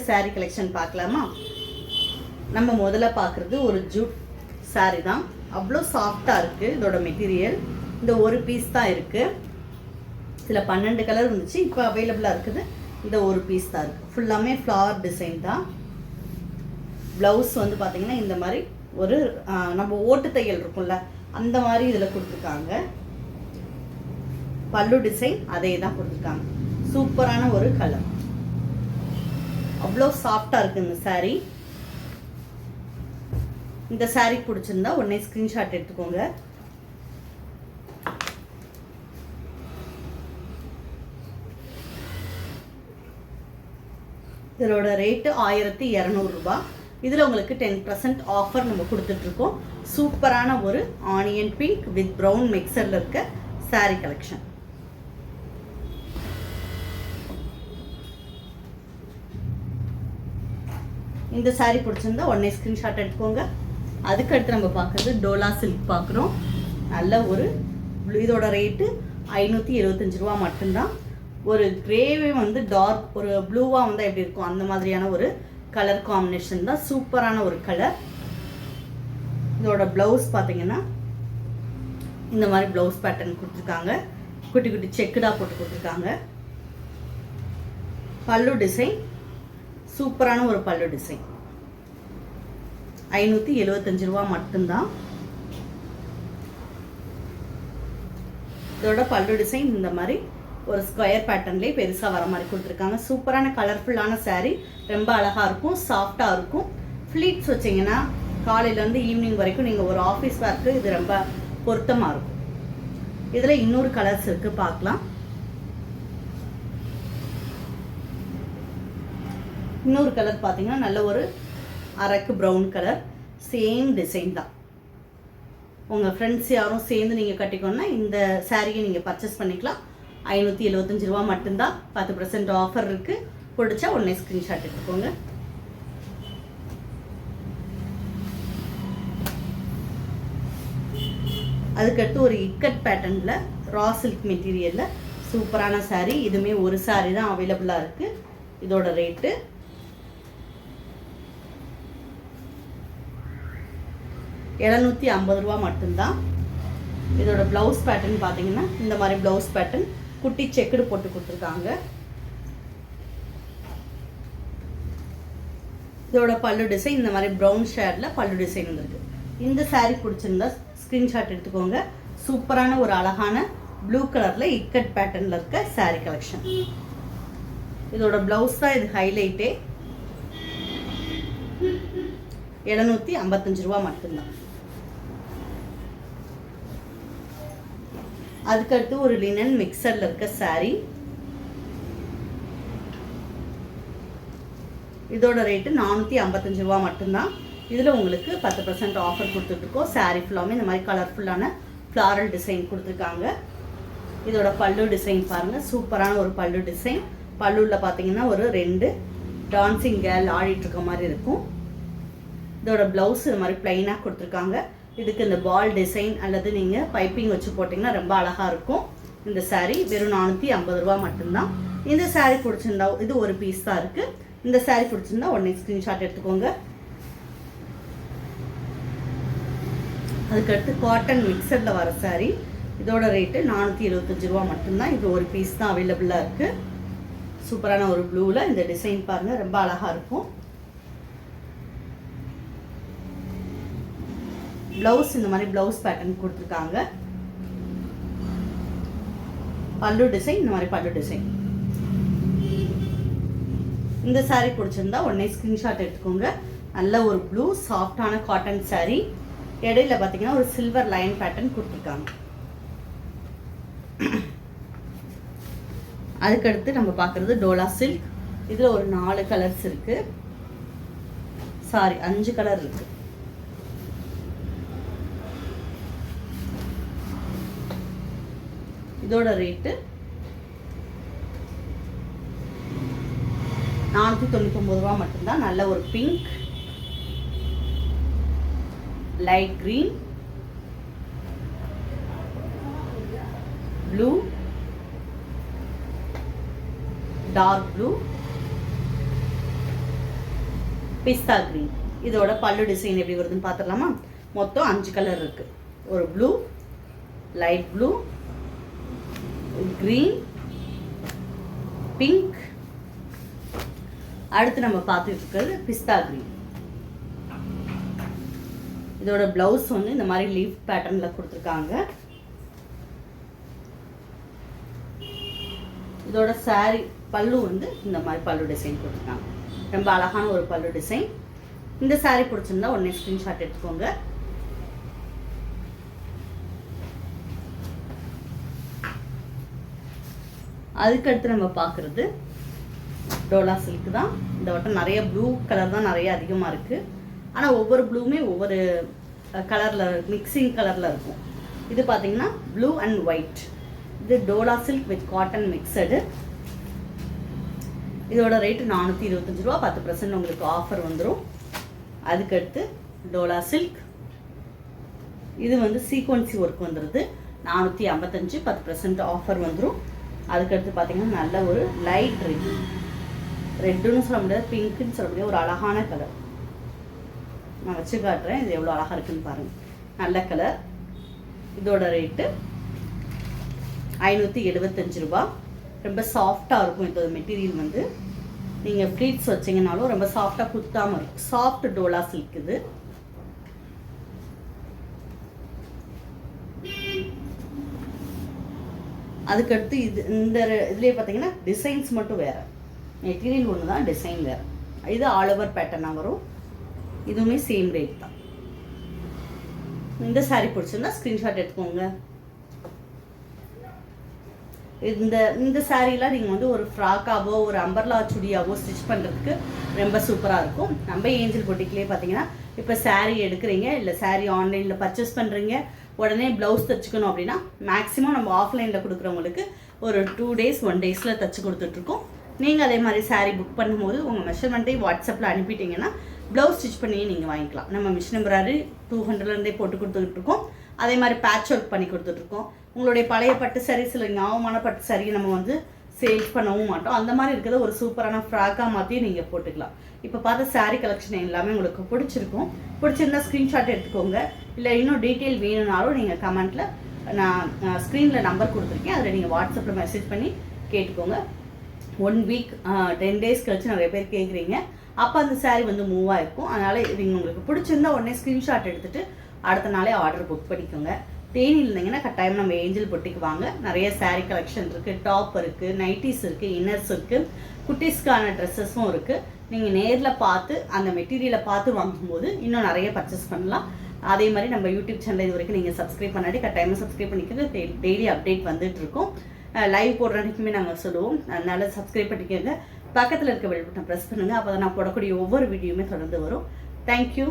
Sorry collection பார்க்கலாமா? நம்ம முதல்ல பார்க்குறது ஒரு ஜூட் சாரி தான். அவ்வளோ சாஃப்டாக இருக்குது இதோட மெட்டீரியல். இந்த ஒரு பீஸ் தான் இருக்குது. இதில் 12 கலர் இருந்துச்சு, இப்போ அவைலபிளாக இருக்குது இந்த ஒரு பீஸ் தான் இருக்குது. ஃபுல்லாமே ஃப்ளவர் டிசைன் தான். ப்ளவுஸ் வந்து பார்த்திங்கன்னா இந்த மாதிரி ஒரு நம்ம ஓட்டு தையல் இருக்கும்ல அந்த மாதிரி இதில் கொடுத்துருக்காங்க. பல்லு டிசைன் அதே தான் கொடுத்துருக்காங்க. சூப்பரான ஒரு கலர், அவ்வளோ சாஃப்டாக இருக்குது இந்த சாரீ. இந்த சாரீ பிடிச்சிருந்தா உடனே ஸ்க்ரீன்ஷாட் எடுத்துக்கோங்க. இதோட ரேட்டு 1200 ரூபாய். இதில் உங்களுக்கு 10% ஆஃபர் நம்ம கொடுத்துட்ருக்கோம். சூப்பரான ஒரு ஆனியன் பிங்க் வித் ப்ரௌன் மிக்சரில் இருக்க சாரீ கலெக்ஷன். இந்த சாரீ பிடிச்சிருந்தா உடனே ஸ்க்ரீன்ஷாட் எடுத்துக்கோங்க. அதுக்கடுத்து நம்ம பார்க்குறது டோலா சில்க் பார்க்குறோம். நல்ல ஒரு இதோட ரேட்டு 575 ரூபா மட்டும்தான். ஒரு கிரேவே வந்து டார்க் ஒரு ப்ளூவாக வந்தால் எப்படி இருக்கும் அந்த மாதிரியான ஒரு கலர் காம்பினேஷன் தான். சூப்பரான ஒரு கலர். இதோட ப்ளவுஸ் பார்த்தீங்கன்னா இந்த மாதிரி ப்ளவுஸ் பேட்டர்ன் கொடுத்துருக்காங்க. குட்டி குட்டி செக்குடாக போட்டு கொடுத்துருக்காங்க. பல்லு டிசைன் சூப்பரான ஒரு பல்லு டிசைன். 575 ரூபா மட்டும்தான். இதோட பல்லு டிசைன் இந்த மாதிரி ஒரு ஸ்கொயர் பேட்டர்ன்லேயே பெருசாக வர மாதிரி கொடுத்துருக்காங்க. சூப்பரான கலர்ஃபுல்லான சாரீ. ரொம்ப அழகாக இருக்கும், சாஃப்டாக இருக்கும். ஃப்ளீட்ஸ் வச்சிங்கன்னா காலையிலேருந்து ஈவினிங் வரைக்கும் நீங்கள் ஒரு ஆஃபீஸ் ஒர்க்கு இது ரொம்ப பொருத்தமாக இருக்கும். இதில் இன்னொரு கலர்ஸ் இருக்குது, பார்க்கலாம். இன்னொரு கலர் பார்த்தீங்கன்னா நல்ல ஒரு அரக்கு ப்ரௌன் கலர். சேம் டிசைன் தான். உங்கள் ஃப்ரெண்ட்ஸ் யாரும் சேர்ந்து நீங்கள் கட்டிக்கணுன்னா இந்த சாரியை நீங்கள் பர்ச்சேஸ் பண்ணிக்கலாம். 575 ரூபா மட்டும்தான். 10% ஆஃபர் இருக்குது. பிடிச்சா உடனே ஸ்க்ரீன்ஷாட் எடுத்துக்கோங்க. அதுக்கடுத்து ஒரு இக்கட் பேட்டர்னில் ரா சில்க் மெட்டீரியலில் சூப்பரான சாரீ. இதுவுமே ஒரு சாரீ தான் அவைலபிளாக இருக்குது. இதோட ரேட்டு 750 ரூபா மட்டும்தான். இதோட ப்ளவுஸ் பேட்டர்ன் பார்த்தீங்கன்னா இந்த மாதிரி ப்ளவுஸ் பேட்டர்ன் குட்டி செக்குடு போட்டு கொடுத்துருக்காங்க. இதோட பல்லு டிசைன் இந்த மாதிரி ப்ரௌன் ஷேடில் பல்லு டிசைன் வந்துருக்கு. இந்த சாரீ பிடிச்சிருந்தா ஸ்க்ரீன்ஷாட் எடுத்துக்கோங்க. சூப்பரான ஒரு அழகான ப்ளூ கலரில் இக்கட் பேட்டர்னில் இருக்க சாரீ கலெக்ஷன். இதோட ப்ளவுஸ் தான் இது ஹைலைட்டே. 755 ரூபா மட்டும்தான். அதுக்கடுத்து ஒரு லினன் மிக்சரில் இருக்க சாரீ. இதோட ரேட்டு 455 ரூபா மட்டும்தான். இதில் உங்களுக்கு 10% ஆஃபர் கொடுத்துட்ருக்கோம். சாரீ ஃபுல்லாமே இந்த மாதிரி கலர்ஃபுல்லான ஃப்ளாரல் டிசைன் கொடுத்துருக்காங்க. இதோட பல்லு டிசைன் பாருங்கள், சூப்பரான ஒரு பல்லு டிசைன். பல்லுவில் பார்த்தீங்கன்னா ஒரு 2 டான்சிங் கேர்ள் ஆடிட்டுருக்க மாதிரி இருக்கும். இதோட ப்ளவுஸ் இது மாதிரி ப்ளைனாக கொடுத்துருக்காங்க. இதுக்கு இந்த பால் டிசைன் அல்லது நீங்கள் பைப்பிங் வச்சு போட்டிங்கன்னா ரொம்ப அழகாக இருக்கும். இந்த சாரீ வெறும் 450 ரூபா மட்டும்தான். இந்த சாரீ பிடிச்சிருந்தா இது ஒரு பீஸ் தான் இருக்குது. இந்த சாரீ பிடிச்சிருந்தா உடனே ஸ்க்ரீன்ஷாட் எடுத்துக்கோங்க. அதுக்கடுத்து காட்டன் மிக்சரில் வர சாரீ. இதோட ரேட்டு 475 ரூபா மட்டும்தான். இது ஒரு பீஸ் தான் அவைலபிளாக இருக்குது. சூப்பரான ஒரு ப்ளூவில் இந்த டிசைன் பாருங்கள், ரொம்ப அழகாக இருக்கும். ப்ளவுஸ் இந்த மாதிரி ப்ளவுஸ் பேட்டர்ன் கொடுத்துருக்காங்க. பல்லு டிசைன் இந்த மாதிரி பல்லு டிசைன். இந்த சாரீ பிடிச்சிருந்தா உடனே ஸ்க்ரீன்ஷாட் எடுத்துக்கோங்க. நல்ல ஒரு ப்ளூ சாஃப்டான காட்டன் சாரீ. இடையில பார்த்தீங்கன்னா ஒரு சில்வர் லைன் பேட்டர்ன் கொடுத்துருக்காங்க. அதுக்கடுத்து நம்ம பார்க்குறது டோலா சில்க். இதில் ஒரு 4 கலர்ஸ் இருக்குது. சாரி 5 கலர் இருக்குது. இதோட ரேட்டு 499 ரூபா மட்டும்தான். நல்ல ஒரு pink, light green, blue, dark blue, பிஸ்தா க்ரீன். இதோட பல்லு டிசைன் எப்படி வருதுன்னு பார்த்துடலாமா? மொத்தம் 5 கலர் இருக்குது. ஒரு blue, light blue, green, pink, அடுத்து நம்ம பார்த்துட்டு இருக்கிறது பிஸ்தா க்ரீன். இதோட ப்ளவுஸ் வந்து இந்த மாதிரி லீஃப் பேட்டர்னில் கொடுத்துருக்காங்க. இதோட சாரி பல்லு வந்து இந்த மாதிரி பல்லு டிசைன் கொடுத்துருக்காங்க. ரொம்ப அழகான ஒரு பல்லு டிசைன். இந்த சாரி பிடிச்சிருந்தா உடனே ஸ்க்ரீன்ஷாட் எடுத்துக்கோங்க. அதுக்கடுத்து நம்ம பார்க்குறது டோலா சில்க் தான். இந்த வட்டம் நிறைய ப்ளூ கலர் தான் நிறைய அதிகமாக இருக்குது. ஆனால் ஒவ்வொரு ப்ளூவுமே ஒவ்வொரு கலரில் மிக்சிங் கலரில் இருக்கும். இது பார்த்தீங்கன்னா ப்ளூ அண்ட் ஒயிட். இது டோலா சில்க் வித் காட்டன் மிக்சடு. இதோட ரேட்டு 425 ரூபா. 10% உங்களுக்கு ஆஃபர் வந்துடும். அதுக்கடுத்து டோலா சில்க். இது வந்து சீக்வன்சி ஒர்க் வந்துடுது. 455, 10% ஆஃபர் வந்துடும். அதுக்கடுத்து பார்த்தீங்கன்னா நல்ல ஒரு லைட் ரெட்டுன்னு சொல்ல முடியாது, பிங்க்குன்னு சொல்ல முடியாது, ஒரு அழகான கலர். நான் வச்சு காட்டுறேன். இது எவ்வளோ அழகாக இருக்குன்னு பாருங்கள். நல்ல கலர். இதோட ரேட்டு 575 ரூபா. ரொம்ப சாஃப்டாக இருக்கும். இதோட மெட்டீரியல் வந்து நீங்கள் ஃப்ளீட்ஸ் வச்சிங்கனாலும் ரொம்ப சாஃப்டாக குத்தாமல் இருக்கும். சாஃப்ட் டோலா சில்க் இது. அதுக்கடுத்து இந்த இதுலேயே பார்த்தீங்கன்னா டிசைன்ஸ் மட்டும் வேறு. மெட்டீரியல் ஒன்று தான், டிசைன் வேறு. இது ஆல் ஓவர் பேட்டர்னாக வரும். இதுவுமே சேம் ரேட் தான். இந்த சாரீ பிடிச்சிருந்தா ஸ்க்ரீன்ஷாட் எடுத்துக்கோங்க. இந்த சாரீலாம் நீங்கள் வந்து ஒரு ஃப்ராக்காவோ ஒரு அம்பர்லா சுடியாவோ ஸ்டிச் பண்ணுறதுக்கு ரொம்ப சூப்பராக இருக்கும். நம்ம ஏஞ்சல் பொட்டிக்லேயே பார்த்தீங்கன்னா இப்போ சாரீ எடுக்கிறீங்க, இல்லை சாரீ ஆன்லைனில் பர்ச்சேஸ் பண்ணுறீங்க, உடனே ப்ளவுஸ் தைச்சிக்கணும் அப்படின்னா மேக்ஸிமம் நம்ம ஆஃப்லைனில் கொடுக்குறவங்களுக்கு ஒரு 2 days 1 days தைச்சி கொடுத்துட்ருக்கோம். நீங்கள் அதே மாதிரி சாரீ புக் பண்ணும்போது உங்கள் மெஷர்மெண்ட்டையும் வாட்ஸ்அப்பில் அனுப்பிட்டீங்கன்னா ப்ளவுஸ் ஸ்டிச் பண்ணியே நீங்கள் வாங்கிக்கலாம். நம்ம மிஷின் எம்ப்ராய்டரி 200லேருந்தே போட்டு கொடுத்துட்ருக்கோம். அதே மாதிரி பேட்ச் ஒர்க் பண்ணி கொடுத்துட்ருக்கோம். உங்களுடைய பழைய பட்டு சாரீ, சில ஞாபகமான பட்டு சாரியை நம்ம வந்து சேல்ஸ் பண்ணவும் மாட்டோம். அந்த மாதிரி இருக்கிறத ஒரு சூப்பரான ஃப்ராக்காக மாற்றி நீங்கள் போட்டுக்கலாம். இப்போ பார்த்த சாரீ கலெக்ஷன் எல்லாமே உங்களுக்கு பிடிச்சிருக்கும். பிடிச்சிருந்தா ஸ்க்ரீன்ஷாட் எடுத்துக்கோங்க. இல்லை இன்னும் டீட்டெயில் வேணும்னாலும் நீங்கள் கமெண்ட்டில் நான் ஸ்க்ரீனில் நம்பர் கொடுத்துருக்கேன், அதில் நீங்கள் வாட்ஸ்அப்பில் மெசேஜ் பண்ணி கேட்டுக்கோங்க. 1 week 10 days கழிச்சு நிறைய பேர் கேட்குறீங்க. அப்போ அந்த சாரீ வந்து மூவ் ஆகிருக்கும். அதனால் நீங்கள் உங்களுக்கு பிடிச்சிருந்தா உடனே ஸ்க்ரீன்ஷாட் எடுத்துகிட்டு அடுத்த நாளே ஆர்டர் புக் பண்ணிக்கோங்க. தேனியில் இருந்தீங்கன்னா கட்டாயம் நம்ம ஏஞ்சல் பொட்டிக்கு வாங்க. நிறைய சாரீ கலெக்ஷன் இருக்குது, டாப் இருக்குது, நைட்டிஸ் இருக்குது, இன்னர்ஸ் இருக்குது, குட்டீஸ்க்கான ட்ரெஸ்ஸஸும் இருக்குது. நீங்கள் நேரில் பார்த்து அந்த மெட்டீரியலை பார்த்து வாங்கும்போது இன்னும் நிறைய பர்ச்சேஸ் பண்ணலாம். அதே மாதிரி நம்ம யூடியூப் சேனல் இது வரைக்கும் நீங்கள் சப்ஸ்கிரைப் பண்ணாடி கட்டாயமாக சப்ஸ்கிரைப் பண்ணிக்கிறது. டெய்லி அப்டேட் வந்துட்டுருக்கோம். லைவ் போடுற அன்றைக்குமே நாங்கள் சொல்லுவோம். அதனால் சப்ஸ்கிரைப் பண்ணிக்கோங்க. பக்கத்தில் இருக்க பெல் பட்டன் ப்ரெஸ் பண்ணுங்கள். அப்போ தான் நான் போடக்கூடிய ஒவ்வொரு வீடியோவுமே தொடர்ந்து வரும். தேங்க்யூ.